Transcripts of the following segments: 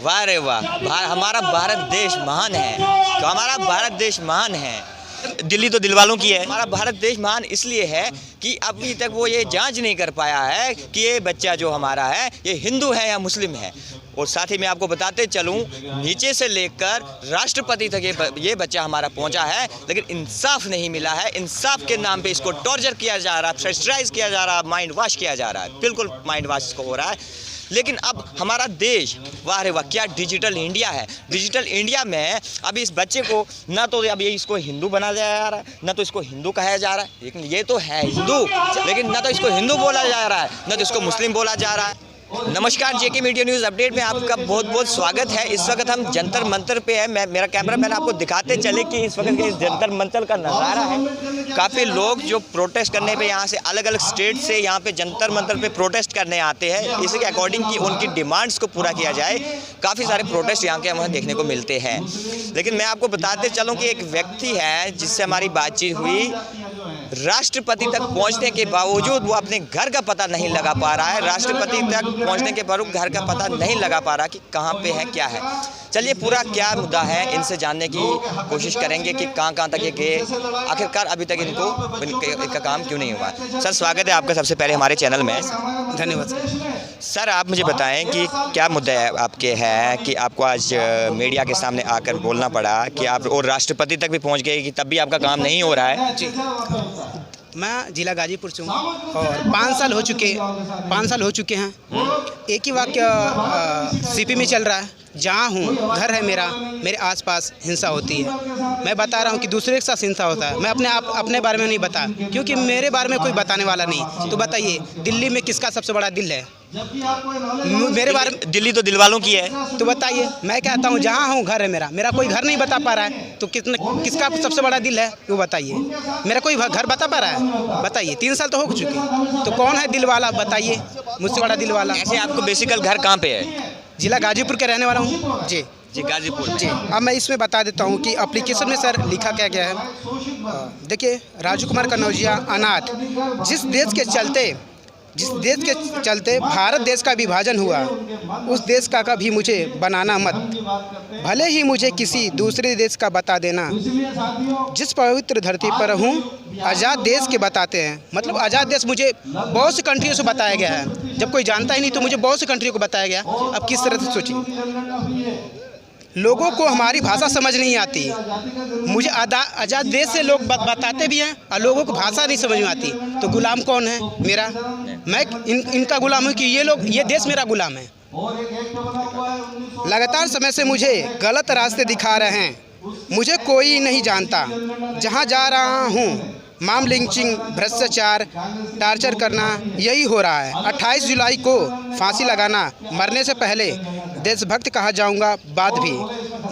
वाह रे वाह, हमारा भारत देश महान है। तो हमारा भारत देश महान है, दिल्ली तो दिल वालों की है। हमारा भारत देश महान इसलिए है कि अभी तक वो ये जांच नहीं कर पाया है कि ये बच्चा जो हमारा है ये हिंदू है या मुस्लिम है। और साथ ही मैं आपको बताते चलूं, नीचे से लेकर राष्ट्रपति तक ये बच्चा हमारा पहुंचा है, लेकिन इंसाफ नहीं मिला है। इंसाफ के नाम पे इसको टॉर्चर किया जा रहा है, प्रेशराइज किया जा रहा है, माइंड वॉश किया जा रहा है। बिल्कुल माइंड वॉश इसको हो रहा है। लेकिन अब हमारा देश, वाह रे वाह, क्या डिजिटल इंडिया है। डिजिटल इंडिया में अभी इस बच्चे को ना तो अब ये इसको हिंदू बनाया जा रहा है, ना तो इसको हिंदू कहा जा रहा है। लेकिन ये तो है हिंदू, लेकिन ना तो इसको हिंदू बोला जा रहा है, ना तो इसको मुस्लिम बोला जा रहा है। नमस्कार, जेके मीडिया न्यूज़ अपडेट में आपका बहुत बहुत स्वागत है। इस वक्त हम जंतर मंतर पे है। मेरा कैमरामैन आपको दिखाते चले कि इस वक्त इस जंतर मंतर का नज़ारा है। काफ़ी लोग जो प्रोटेस्ट करने पे यहाँ से अलग अलग स्टेट से यहाँ पे जंतर मंतर पे प्रोटेस्ट करने आते हैं, इसी के अकॉर्डिंग कि उनकी डिमांड्स को पूरा किया जाए। काफ़ी सारे प्रोटेस्ट यहाँ के हमें देखने को मिलते हैं। लेकिन मैं आपको बताते चलूँ कि एक व्यक्ति है जिससे हमारी बातचीत हुई, राष्ट्रपति तक पहुंचने के बावजूद वो अपने घर का पता नहीं लगा पा रहा है। राष्ट्रपति तक पहुंचने के बावजूद घर का पता नहीं लगा पा रहा कि कहां पे है, क्या है। चलिए पूरा क्या मुद्दा है इनसे जानने की कोशिश करेंगे कि कहां तक ये गए, आखिरकार अभी तक इनका काम क्यों नहीं हुआ। सर, स्वागत है आपका सबसे पहले हमारे चैनल में। धन्यवाद सर, आप मुझे बताएं कि क्या मुद्दा है आपके है कि आपको आज मीडिया के सामने आकर बोलना पड़ा कि आप और राष्ट्रपति तक भी पहुंच गए कि तब भी आपका काम नहीं हो रहा है। जी, मैं जिला गाजीपुर से हूँ और 5 साल हो चुके हैं। एक ही वाक्य सीपी में चल रहा है। जहाँ हूँ, घर है मेरा, मेरे आसपास हिंसा होती है। मैं बता रहा हूँ कि दूसरे के साथ हिंसा होता है। मैं अपने बारे में नहीं बता, क्योंकि मेरे बारे में कोई बताने वाला नहीं। तो बताइए, दिल्ली में किसका सबसे बड़ा दिल है? मेरे बारे में दिल्ली तो दिल वालों की है। तो बताइए, मैं कहता हूँ जहाँ हूँ, घर है मेरा कोई घर नहीं बता पा रहा है। तो किसका सबसे बड़ा दिल है वो बताइए। मेरा कोई घर बता पा रहा है? बताइए। 3 साल तो हो चुके, तो कौन है दिल वाला? बताइए, मुझसे बड़ा दिल वाला। ऐसे आपको बेसिकल घर कहाँ पे है? जिला गाजीपुर के रहने वाला हूँ। जी जी, गाजीपुर। जी, अब मैं इसमें बता देता हूँ कि एप्लीकेशन में सर लिखा क्या गया है। देखिए, राजू कुमार कन्नौजिया अनाथ, जिस देश के चलते भारत देश का विभाजन हुआ, उस देश का भी मुझे बनाना मत। भले ही मुझे किसी दूसरे देश का बता देना। जिस पवित्र धरती पर हूँ, आज़ाद देश के बताते हैं। मतलब आज़ाद देश मुझे बहुत सी कंट्रियों से बताया गया है। जब कोई जानता ही नहीं तो मुझे बहुत सी कंट्रियों को बताया गया। अब किस तरह से सोचिए, लोगों को हमारी भाषा समझ नहीं आती। मुझे आज़ाद देश से लोग बताते भी हैं और लोगों को भाषा नहीं समझ में आती। तो गुलाम कौन है मेरा? मैं इनका गुलाम हूँ कि ये देश मेरा गुलाम है। लगातार समय से मुझे गलत रास्ते दिखा रहे हैं। मुझे कोई नहीं जानता। जहाँ जा रहा हूँ, माम लिंचिंग, भ्रष्टाचार, टार्चर करना, यही हो रहा है। 28 जुलाई को फांसी लगाना, मरने से पहले देशभक्त कहा जाऊंगा बाद भी।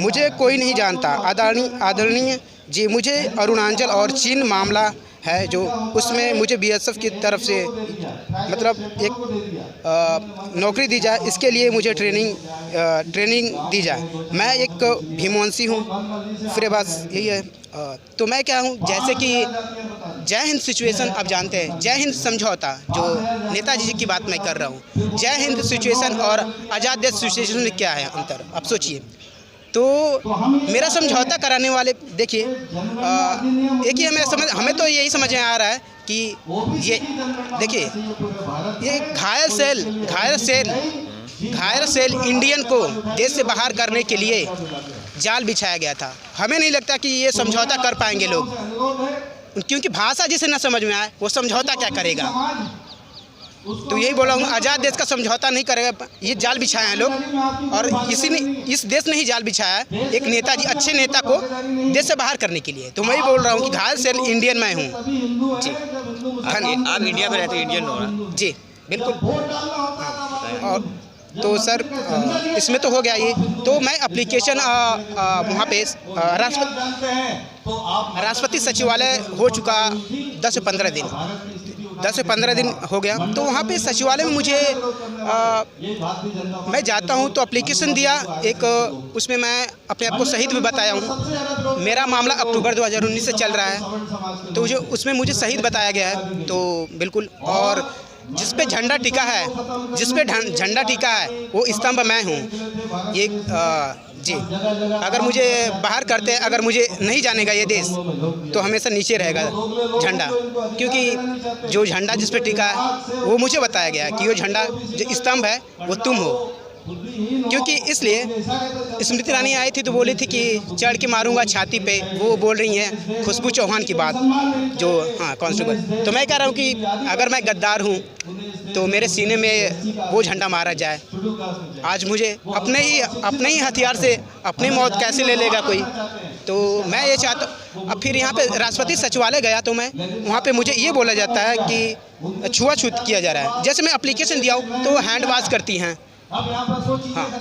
मुझे कोई नहीं जानता। आदरणीय जी, मुझे अरुणाचल और चीन मामला है जो, उसमें मुझे बीएसएफ की तरफ से मतलब एक नौकरी दी जाए। इसके लिए मुझे ट्रेनिंग दी जाए। मैं एक भीमवंशी हूँ, फिर बस यही है। तो मैं क्या हूँ, जैसे कि जय हिंद सिचुएशन आप जानते हैं, जय हिंद समझौता जो नेताजी जी की बात मैं कर रहा हूँ। जय हिंद सिचुएशन और आज़ाद देश सिचुएशन में क्या है अंतर, आप सोचिए। तो मेरा समझौता कराने वाले, देखिए, एक ही हमें तो यही समझ में आ रहा है कि ये देखिए, ये घायल सेल इंडियन को देश से बाहर करने के लिए जाल बिछाया गया था। हमें नहीं लगता कि ये समझौता कर पाएंगे लोग, क्योंकि भाषा जिसे ना समझ में आए वो समझौता क्या करेगा। तो यही बोला हूँ, आज़ाद देश का समझौता नहीं करेगा। ये जाल बिछाए हैं लोग, और इस देश ने ही जाल बिछाया है एक नेताजी, अच्छे नेता को देश से बाहर करने के लिए। तो मैं ही बोल रहा हूँ कि घायल सेल इंडियन मैं हूँ। जी, आप इंडिया में रहते, इंडियन हो ना? जी बिल्कुल। और तो सर, इसमें तो हो गया ये। तो मैं एप्लीकेशन वहाँ पे राष्ट्रपति सचिवालय हो चुका 10 से 15 दिन हो गया। तो वहाँ पे सचिवालय में मुझे मैं जाता हूँ तो एप्लीकेशन दिया एक, उसमें मैं अपने आप को शहीद भी बताया हूँ। मेरा मामला अक्टूबर 2019 से चल रहा है, तो जो उसमें मुझे शहीद बताया गया है। तो बिल्कुल, और जिस पे झंडा टिका है, जिस पे झंडा टिका है वो स्तंभ मैं हूँ। ये जी, अगर मुझे बाहर करते, अगर मुझे नहीं जानेगा ये देश, तो हमेशा नीचे रहेगा झंडा, क्योंकि जो झंडा जिस पे टिका है वो मुझे बताया गया कि वो झंडा जो स्तंभ है वो तुम हो। क्योंकि इसलिए स्मृति ईरानी आई थी तो बोली थी कि चढ़ के मारूंगा छाती पे, वो बोल रही हैं खुशबू चौहान की बात, जो हाँ कांस्टेबल। तो मैं कह रहा हूँ कि अगर मैं गद्दार हूँ तो मेरे सीने में वो झंडा मारा जाए। आज मुझे अपने ही हथियार से अपनी मौत कैसे ले लेगा कोई। तो मैं ये चाहता हूँ, अब फिर यहाँ पे राष्ट्रपति सचिवालय गया तो मैं वहाँ पे मुझे ये बोला जाता है कि छुआछूत किया जा रहा है। जैसे मैं एप्लीकेशन दिया हूँ तो वो हैंड वॉश करती हैं, हाँ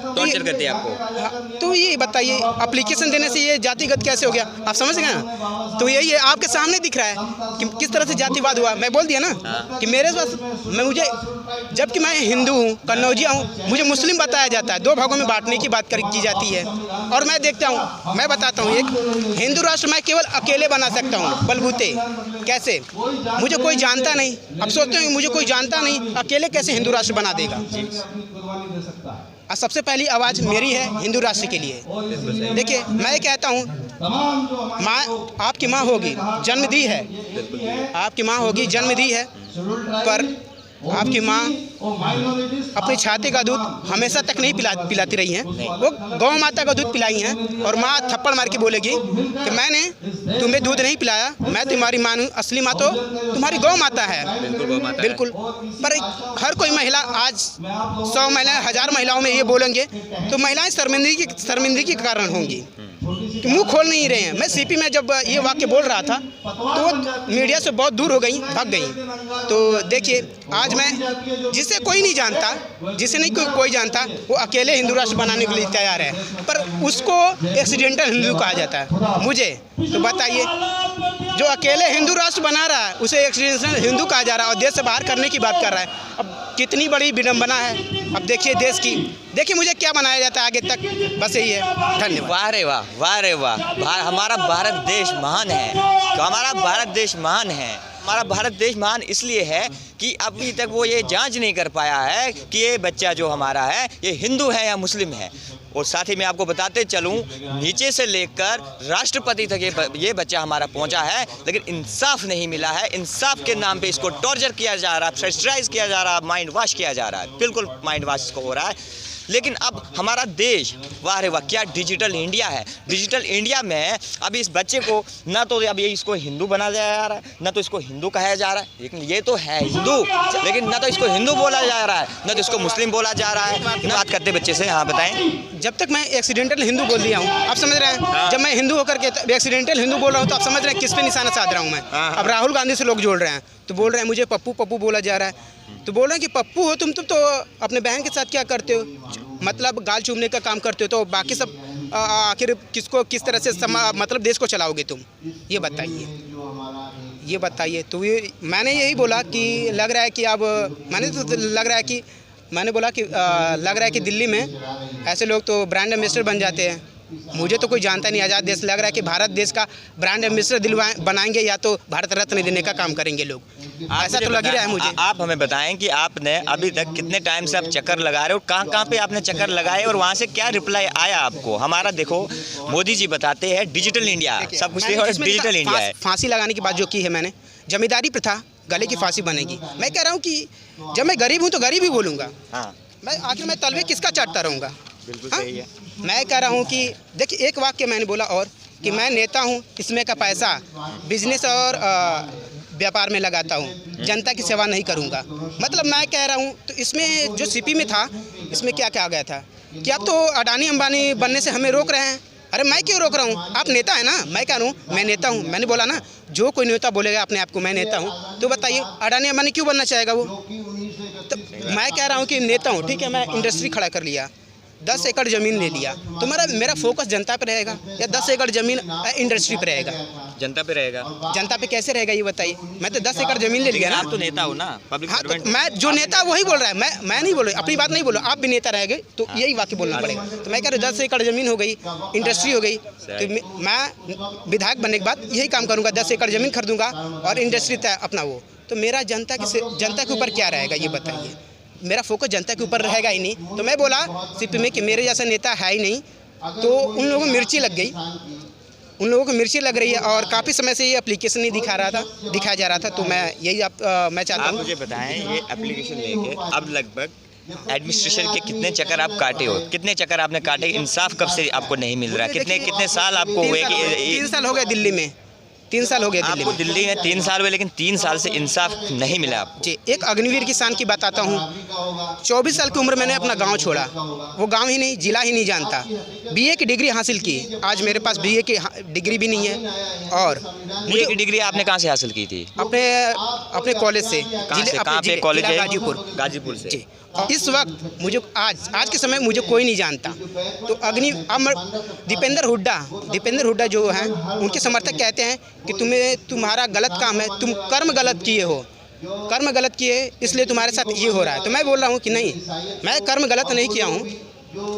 टॉर्चर करते हैं आपको। हाँ, तो ये बताइए एप्लीकेशन देने से ये जातिगत कैसे हो गया, आप समझ गए ना। तो यही है, आपके सामने दिख रहा है कि किस तरह से जातिवाद हुआ। मैं बोल दिया ना कि मेरे पास मुझे, जबकि मैं हिंदू हूँ, कन्नौजिया हूँ, मुझे मुस्लिम बताया जाता है, 2 भागों में बांटने की बात की जाती है। और मैं देखता हूँ, मैं बताता हूँ, एक हिंदू राष्ट्र मैं केवल अकेले बना सकता हूँ, बलबूते। कैसे? मुझे कोई जानता नहीं। अब सोचते हैं मुझे कोई जानता नहीं, अकेले कैसे हिंदू राष्ट्र बना देगा। सबसे पहली आवाज़ मेरी है हिंदू राष्ट्र के लिए। देखिए मैं ये कहता हूँ, माँ आपकी माँ होगी, जन्म दी है, आपकी माँ होगी, जन्म दी है, पर आपकी माँ अपनी छाती का दूध हमेशा तक नहीं पिलाती रही हैं। वो गौ माता का दूध पिलाई हैं, और माँ थप्पड़ मार के बोलेगी कि मैंने तुम्हें दूध नहीं पिलाया, मैं तुम्हारी माँ हूँ, असली माँ तो तुम्हारी गौ माता है। बिल्कुल। पर हर कोई महिला आज 100 महिलाएं, 1000 महिलाओं में ये बोलेंगे तो महिलाएं शर्मिंदगी के कारण होंगी, मुंह खोल नहीं रहे हैं। मैं सीपी में जब ये वाक्य बोल रहा था तो वो मीडिया से बहुत दूर हो गई, भाग गई। तो देखिए आज मैं, जिसे कोई नहीं जानता, जिसे नहीं कोई जानता, वो अकेले हिंदू राष्ट्र बनाने के लिए तैयार है, पर उसको एक्सीडेंटल हिंदू कहा जाता है। मुझे तो बताइए, जो अकेले हिंदू राष्ट्र बना रहा है उसे एक्सीडेंटल हिंदू कहा जा रहा है और देश से बाहर करने की बात कर रहा है। अब कितनी बड़ी विडंबना है। अब देखिए देश की, देखिए मुझे क्या बनाया जाता है आगे तक, बस यही है। धन्यवाद। वाह रे वाह, वाह रे वाह। हमारा भारत देश महान है। तो हमारा भारत देश महान है। हमारा भारत देश महान इसलिए है कि अभी तक वो ये जांच नहीं कर पाया है कि ये बच्चा जो हमारा है ये हिंदू है या मुस्लिम है। और साथ ही मैं आपको बताते चलूं, नीचे से लेकर राष्ट्रपति तक ये बच्चा हमारा पहुंचा है, लेकिन इंसाफ नहीं मिला है। इंसाफ के नाम पे इसको टॉर्चर किया जा रहा है, प्रेशराइज किया जा रहा है, माइंड वॉश किया जा रहा है। बिल्कुल माइंड वॉश इसको हो रहा है। लेकिन अब हमारा देश, वाह रे वाह, क्या डिजिटल इंडिया है। डिजिटल इंडिया में अभी इस बच्चे को ना तो अब ये इसको हिंदू बनाया जा रहा है, ना तो इसको हिंदू कहा जा रहा है, लेकिन ये तो है हिंदू, लेकिन ना तो इसको हिंदू बोला जा रहा है, ना तो इसको मुस्लिम बोला जा रहा है। बात करते बच्चे से, हाँ बताएं। जब तक मैं एक्सीडेंटल हिंदू बोल दिया हूँ, आप समझ रहे हैं, जब मैं हिंदू होकर के एक्सीडेंटल हिंदू बोल रहा हूँ तो आप समझ रहे हैं किस पे निशाना साध रहा हूँ मैं। अब राहुल गांधी से लोग जोड़ रहे हैं तो बोल रहे हैं मुझे पप्पू पप्पू बोला जा रहा है। तो बोल रहे हैं कि पप्पू हो तुम तो अपने बहन के साथ क्या करते हो, मतलब गाल चूमने का काम करते हो, तो बाकी सब आखिर किसको किस तरह से मतलब देश को चलाओगे तुम, ये बताइए। तो मैंने यही बोला कि लग रहा है कि अब मैंने बोला कि लग रहा है कि दिल्ली में ऐसे लोग तो ब्रांड एम्बेसडर बन जाते हैं। मुझे तो कोई जानता नहीं, आज़ाद देश लग रहा है कि भारत देश का ब्रांड एम्बेसडर बनाएंगे या तो भारत रत्न देने का काम करेंगे लोग, ऐसा तो लग ही रहा है मुझे। आप हमें बताएं कि आपने अभी तक कितने टाइम से आप चक्कर लगा रहे हो, कहाँ पे आपने चक्कर लगाए और वहाँ से क्या रिप्लाई आया आपको। हमारा देखो मोदी जी बताते हैं डिजिटल इंडिया, सब कुछ डिजिटल इंडिया है। फांसी लगाने की बात जो की है मैंने, जमींदारी प्रथा, गले की फांसी बनेगी। मैं कह रहा हूँ कि जब मैं गरीब हूँ तो गरीब ही बोलूँगा। मैं आखिर मैं तलवे किसका चाटता रहूँगा। बिल्कुल सही है। मैं कह रहा हूँ कि देखिए एक वाक्य मैंने बोला और कि मैं नेता हूँ, इसमें का पैसा बिजनेस और व्यापार में लगाता हूँ, जनता की सेवा नहीं करूँगा। मतलब मैं कह रहा हूँ, तो इसमें जो सीपी में था, इसमें क्या क्या आ गया था कि आप तो अडानी अंबानी बनने से हमें रोक रहे हैं। अरे मैं क्यों रोक रहा हूँ, आप नेता है ना। मैं कह रहा हूँ मैं नेता हूँ, मैंने बोला ना, जो कोई नेता बोलेगा अपने आप को मैं नेता हूँ, तो बताइए अडानी अंबानी क्यों बनना चाहेगा वो। तो मैं कह रहा हूँ कि नेता हूँ, ठीक है, मैं इंडस्ट्री खड़ा कर लिया, 10 एकड़ ज़मीन ले लिया, तो मेरा फोकस जनता पे रहेगा या 10 एकड़ ज़मीन इंडस्ट्री पे रहेगा। जनता पे रहेगा। जनता पे कैसे रहेगा ये बताइए। मैं तो 10 एकड़ ज़मीन ले लिया ना। आप तो नेता हो ना, पब्लिक सर्वेंट। तो मैं जो नेता वही बोल रहा है, मैं नहीं बोल रहा, अपनी बात नहीं बोल रहा। आप भी नेता रहेंगे तो यही वाक्य बोलना पड़ेगा। तो मैं कह रहा हूँ 10 एकड़ ज़मीन हो गई, इंडस्ट्री हो गई, तो मैं विधायक बनने के बाद यही काम करूँगा, 10 एकड़ ज़मीन खरीदूँगा और इंडस्ट्री अपना वो तो मेरा जनता के ऊपर क्या रहेगा ये बताइए। मेरा फोकस जनता के ऊपर रहेगा ही नहीं। तो मैं बोला सिर्फ में कि मेरे जैसा नेता है ही नहीं, तो उन लोगों को मिर्ची लग गई, उन लोगों को मिर्ची लग रही है और काफ़ी समय से ये एप्लीकेशन नहीं दिखाया जा रहा था। तो मैं यही मैं चाहता हूँ। मुझे बताएं, ये एप्लीकेशन लेके अब लगभग एडमिनिस्ट्रेशन के कितने चक्कर आप काटे हो, कितने चक्कर आपने काटे, इंसाफ कब से आपको नहीं मिल रहा, कितने साल आपको हुए कि 3 साल हो गए दिल्ली में, 3 साल हो गए दिल्ली आपको में। दिल्ली में 3 साल हुए, लेकिन 3 साल से इंसाफ नहीं मिला आपको। जी, एक अग्निवीर किसान की बताता हूँ। 24 साल की उम्र मैंने अपना गांव छोड़ा, वो गांव ही नहीं, जिला ही नहीं जानता। बीए की डिग्री हासिल की, आज मेरे पास बीए की डिग्री भी नहीं है। और बीए की डिग्री आपने कहाँ से हासिल की थी? अपने कॉलेज से। कहाँ पे कॉलेज है? गाजीपुर से। जी, और इस वक्त मुझे आज के समय मुझे कोई नहीं जानता। तो दीपेंद्र हुड्डा जो हैं, उनके समर्थक कहते हैं कि तुम्हारा गलत काम है, तुम कर्म गलत किए इसलिए तुम्हारे साथ ये हो रहा है। तो मैं बोल रहा हूँ कि नहीं, मैं कर्म गलत नहीं किया हूँ,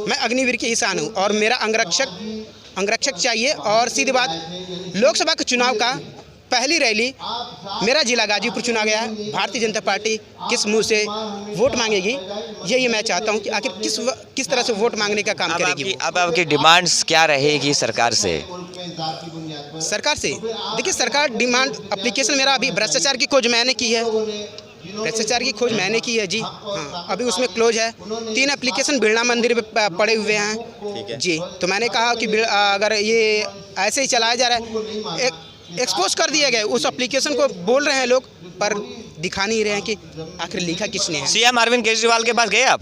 मैं अग्निवीर की इंसान हूँ और मेरा अंगरक्षक चाहिए। और सीधी बात, लोकसभा के चुनाव का पहली रैली मेरा जिला गाजीपुर चुना गया है। भारतीय जनता पार्टी किस मुंह से वोट मांगेगी, यही मैं चाहता हूं कि आखिर किस तरह से वोट मांगने का काम करेगी। अब आपकी डिमांड्स क्या रहेगी सरकार से? देखिए, सरकार डिमांड एप्लीकेशन मेरा अभी भ्रष्टाचार की खोज मैंने की है जी। हाँ, अभी उसमें क्लोज है। 3 एप्लीकेशन बिरला मंदिर पे पड़े हुए हैं जी। तो मैंने कहा कि अगर ये ऐसे ही चलाया जा रहा है, एक्सपोज कर दिए गए उस एप्लीकेशन को, बोल रहे हैं लोग, पर दिखा नहीं रहे हैं कि आखिर लिखा किसने है। सीएम अरविंद केजरीवाल के पास गए आप?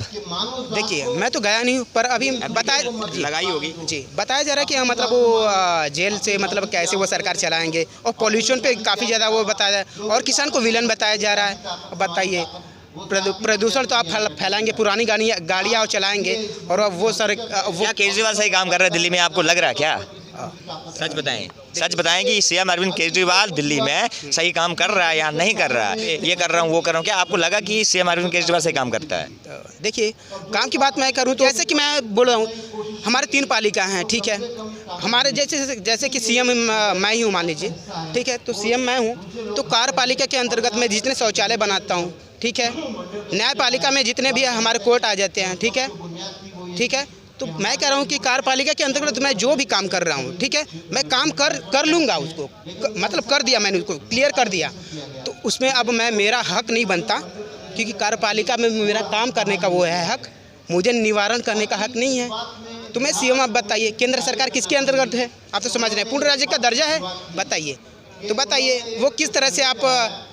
देखिए, मैं तो गया नहीं हूँ, पर अभी लगाई होगी जी। बताया जा रहा है कि मतलब वो जेल से मतलब कैसे वो सरकार चलाएंगे, और पॉल्यूशन पे काफ़ी ज़्यादा वो बताया है, और किसान को विलन बताया जा रहा है। बताइए, प्रदूषण तो आप फैलाएंगे, पुरानी गाड़ियाँ और चलाएंगे, और वो क्या केजरीवाल सही काम कर रहे हैं दिल्ली में, आपको लग रहा है क्या? सच बताएं कि सीएम अरविंद केजरीवाल दिल्ली में सही काम कर रहा है या नहीं कर रहा है, ये कर रहा हूँ वो कर रहा हूँ, क्या आपको लगा कि सीएम अरविंद केजरीवाल सही काम करता है? देखिए, काम की बात मैं करूँ तो ऐसे कि मैं बोल रहा हूँ, हमारे 3 पालिका हैं, ठीक है। हमारे जैसे कि सीएम मैं ही हूँ, मान लीजिए, ठीक है। तो सीएम मैं हूँ, तो कार्यपालिका के अंतर्गत मैं जितने शौचालय बनाता हूँ, ठीक है। न्यायपालिका में जितने भी है, हमारे कोर्ट आ जाते हैं, ठीक है। तो मैं कह रहा हूँ कि कार्यपालिका के अंतर्गत मैं जो भी काम कर रहा हूँ, ठीक है, मैं काम कर लूँगा उसको, मतलब कर दिया मैंने, उसको क्लियर कर दिया। तो उसमें अब मेरा हक नहीं बनता, क्योंकि कार्यपालिका में मेरा काम करने का वो है हक, मुझे निवारण करने का हक नहीं है। तो मैं सीएम, आप बताइए, केंद्र सरकार किसके अंतर्गत है? आप तो समझ रहे हैं, पूर्ण राज्य का दर्जा है, बताइए। तो बताइए, वो किस तरह से आप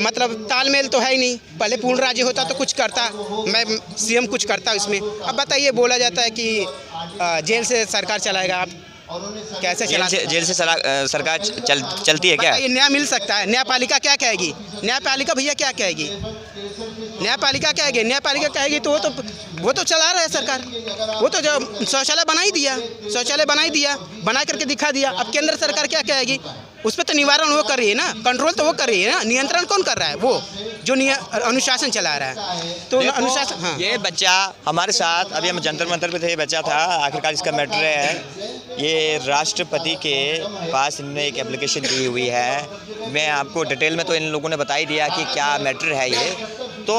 मतलब तालमेल तो है ही नहीं। पहले पूर्ण राज्य होता तो कुछ करता, मैं सीएम कुछ करता उसमें। अब बताइए, बोला जाता है कि जेल से सरकार चलाएगा, आप कैसे चला? जेल से सरकार चलती है क्या? ये न्याय मिल सकता है? न्यायपालिका क्या कहेगी? न्यायपालिका भैया क्या कहेगी? न्यायपालिका कहेगी तो वो तो चला रहा है सरकार। वो तो जो शौचालय बना ही दिया, बना करके दिखा दिया। अब केंद्र सरकार क्या कहेगी? उस पर तो निवारण वो कर रही है ना, कंट्रोल तो वो कर रही है ना, नियंत्रण कौन कर रहा है? वो जो अनुशासन चला रहा है। तो अनुशासन, हाँ। ये बच्चा हमारे साथ, अभी हम जंतर मंतर पे थे, ये बच्चा था, आखिरकार इसका मैटर है, ये राष्ट्रपति के पास इन्होंने एक एप्लीकेशन दी हुई है। मैं आपको डिटेल में तो इन लोगों ने बता ही दिया कि क्या मैटर है ये। तो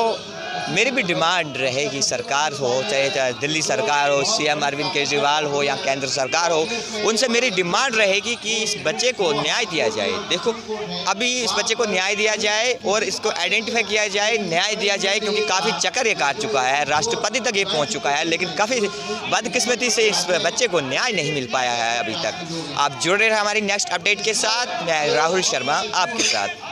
मेरी भी डिमांड रहेगी, सरकार हो, चाहे दिल्ली सरकार हो, सीएम अरविंद केजरीवाल हो या केंद्र सरकार हो, उनसे मेरी डिमांड रहेगी कि इस बच्चे को न्याय दिया जाए। देखो, अभी इस बच्चे को न्याय दिया जाए और इसको आइडेंटिफाई किया जाए, न्याय दिया जाए, क्योंकि काफ़ी चक्कर ये काट चुका है, राष्ट्रपति तक ये पहुंच चुका है, लेकिन काफ़ी बदकिस्मती से इस बच्चे को न्याय नहीं मिल पाया है अभी तक। आप जुड़े रहे हमारी नेक्स्ट अपडेट के साथ। मैं राहुल शर्मा आपके साथ।